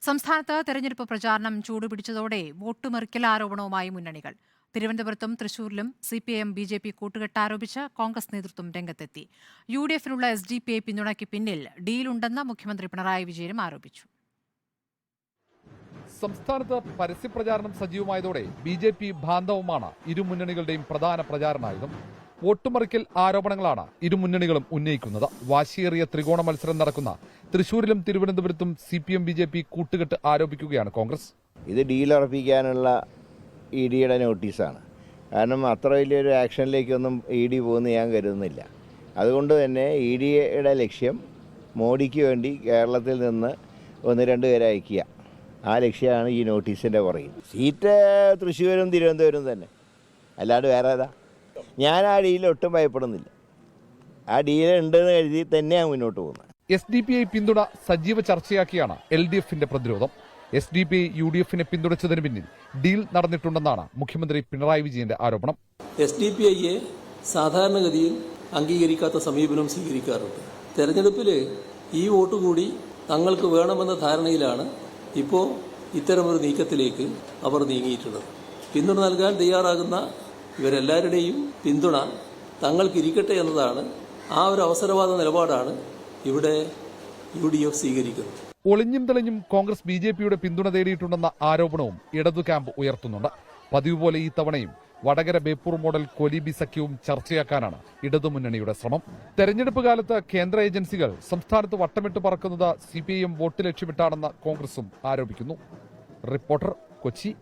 സംസ്ഥാനത്ത് തെരഞ്ഞെടുപ്പ് പ്രചാരണം ചൂടുപിടിച്ചതോടെ വോട്ടുമറിക്കൽ ആരോപണവുമായി മുന്നണികൾ. തിരുവനന്തപുരത്തും തൃശൂരിലും സിപിഐഎം ബിജെപി കൂട്ടുകെട്ട് ആരോപിച്ച് കോൺഗ്രസ് നേതൃത്വം രംഗത്തെത്തി. യുഡിഎഫിനുള്ള എസ്ഡിപിഐ പിന്തുണയ്ക്ക് പിന്നിൽ ഡീലുണ്ടെന്ന് മുഖ്യമന്ത്രി പിണറായി വിജയനും ആരോപിച്ചു. സംസ്ഥാനത്ത് പരസ്യപ്രചാരണം സജീവമായതോടെ ബിജെപി ബാന്ധവമാണ് ഇരു മുന്നണികളുടെയും പ്രധാന പ്രചാരണായുധം. വോട്ടുമറിക്കൽ ആരോപണങ്ങളാണ് ഇരു മുന്നണികളും ഉന്നയിക്കുന്നത്. വാശിയേറിയ ത്രികോണ മത്സരം നടക്കുന്ന തൃശൂരിലും തിരുവനന്തപുരത്തും സിപിഎം ബിജെപി കൂട്ടുകെട്ട് ആരോപിക്കുകയാണ് കോൺഗ്രസ്. ഇത് ഡീലുറപ്പിക്കാനുള്ള ഇ ഡിയുടെ നോട്ടീസാണ്. കാരണം അത്ര വലിയൊരു ആക്ഷനിലേക്കൊന്നും ഇ ഡി പോകുമെന്ന് ഞാൻ കരുതുന്നില്ല. അതുകൊണ്ട് തന്നെ ഇ ഡിയുടെ ലക്ഷ്യം മോഡിക്ക് വേണ്ടി കേരളത്തിൽ നിന്ന് 1-2 പേരെ അയക്കുക. ആ ലക്ഷ്യമാണ് ഈ നോട്ടീസിൻ്റെ പുറകിൽ. സീറ്റ് തൃശ്ശൂരും തിരുവനന്തപുരം തന്നെ, അല്ലാണ്ട് വേറെ ഏതാ. ഞാൻ ആ ഡീൽ ഒട്ടും ഭയപ്പെടുന്നില്ല. ആ ഡീൽ ഉണ്ടെന്ന് കരുതി തന്നെയാണ് മുന്നോട്ട് പോകുന്നത്. എസ്ഡിപിഐ പിന്തുണ സജീവ ചർച്ചയാക്കിയാണ് എൽഡിഎഫിന്റെ പ്രതിരോധം. എസ്ഡിപിഐ യുഡിഎഫിനെ പിന്തുണച്ചതിന് പിന്നിൽ ഡീൽ നടന്നിട്ടുണ്ടെന്നാണ് മുഖ്യമന്ത്രി പിണറായി വിജയന്റെ ആരോപണം. എസ്ഡിപിഐയെ സാധാരണഗതിയിൽ അംഗീകരിക്കാത്ത സമീപനം സ്വീകരിക്കാറുണ്ട്. തെരഞ്ഞെടുപ്പിൽ ഈ വോട്ട് കൂടി തങ്ങൾക്ക് വേണമെന്ന ധാരണയിലാണ് ഇപ്പോൾ ഇത്തരമൊരു നീക്കത്തിലേക്ക് അവർ നീങ്ങിയിട്ടുള്ളത്. പിന്തുണ നൽകാൻ തയ്യാറാകുന്ന ഇവരെല്ലാവരുടെയും പിന്തുണ തങ്ങൾക്കിരിക്കട്ടെ എന്നതാണ്. ആ ഒരു അവസരവാദ നിലപാടാണ് ഇവിടെ UDF സ്വീകരിക്കുന്നത്. ഒളിഞ്ഞും തെളിഞ്ഞും കോൺഗ്രസ് ബിജെപിയുടെ പിന്തുണ തേടിയിട്ടുണ്ടെന്ന ആരോപണവും ഇടതു ക്യാമ്പ് ഉയർത്തുന്നുണ്ട്. പതിവ് പോലെ ഈ തവണയും വടകര ബേപ്പൂർ മോഡൽ കോലീബി സഖ്യവും ചർച്ചയാക്കാനാണ് ഇടതുമുന്നണിയുടെ ശ്രമം. തെരഞ്ഞെടുപ്പ് കാലത്ത് കേന്ദ്ര ഏജൻസികൾ സംസ്ഥാനത്ത് വട്ടമിട്ട് പറക്കുന്നത് സിപിഐഎം വോട്ട് ലക്ഷ്യമിട്ടാണെന്ന് കോൺഗ്രസും ആരോപിക്കുന്നു. റിപ്പോർട്ടർ, കൊച്ചി.